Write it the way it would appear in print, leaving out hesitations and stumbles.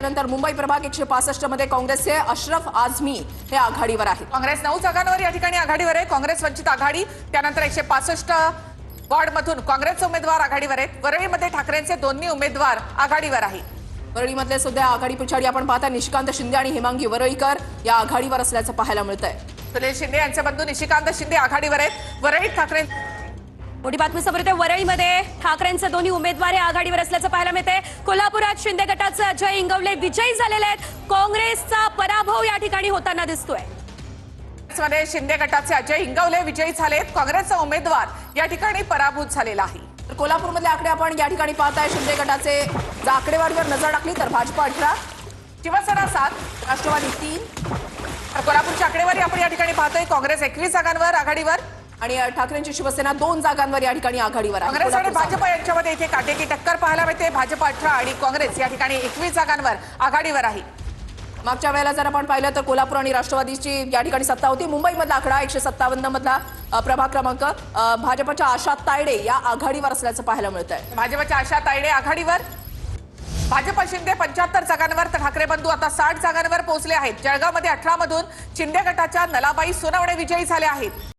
नंतर मुंबई प्रभाग 165 मध्ये काँग्रेसचे अशरफ आझमी हे आघाडीवर आहेत। काँग्रेस 9 जागांवर या ठिकाणी आघाडीवर आहे। काँग्रेस वंचित आघाडी, त्यानंतर 165 वॉर्डमधून काँग्रेसचे उमेदवार आघाडीवर आहेत। वरळीमध्ये ठाकरेंचे दोन्ही उमेदवार आघाडीवर आहेत। वरळीमधले सुद्धा आघाडी पिछाडी आपण पाहता निशिकांत शिंदे आणि हेमांगी वरळीकर या आघाडीवर असल्याचं पाहायला मिळतंय। सुनील शिंदे यांचे बंधू निशिकांत शिंदे आघाडीवर आहेत। वरळीत ठाकरे मोठी बातमी समोर येते। वरळीमध्ये ठाकरेंचे दोन्ही उमेदवार हे आघाडीवर असल्याचं पाहायला मिळते। कोल्हापुरात शिंदे गटाचे अजय इंगवले विजयी झालेले आहेत। काँग्रेसचा पराभव या ठिकाणी होताना दिसतोय। मध्ये शिंदे गटाचे अजय इंगवले विजयी झालेत। काँग्रेसचा उमेदवार या ठिकाणी पराभूत झालेला आहे। तर कोल्हापूरमधले आकडे आपण या ठिकाणी पाहताय। शिंदे गटाचे जर आकडेवारीवर नजर टाकली तर भाजपा 18, शिवसेना 7, राष्ट्रवादी 3, तर कोल्हापूरची आकडेवारी आपण या ठिकाणी पाहतोय। काँग्रेस 21 जागांवर आघाडीवर आणि ठाकरेंची शिवसेना 2 जागांवर या ठिकाणी आघाडीवर आहे। काँग्रेस आणि भाजप यांच्यामध्ये इथे काटेकी टक्कर पाहायला मिळते। भाजप 18 आणि काँग्रेस या ठिकाणी 21 जागांवर आघाडीवर आहे। मागच्या वेळेला जर आपण पाहिलं तर कोल्हापूर आणि राष्ट्रवादीची या ठिकाणी सत्ता होती। मुंबईमधला आकडा 157 मधला प्रभाग क्रमांक भाजपच्या आशा तायडे या आघाडीवर असल्याचं पाहायला मिळतंय। भाजपच्या आशा तायडे आघाडीवर, भाजप शिंदे 75 जागांवर, तर ठाकरे बंधू आता 60 जागांवर पोहोचले आहेत। जळगावमध्ये 18 मधून शिंदे गटाच्या नलाबाई सोनवणे विजयी झाले आहेत।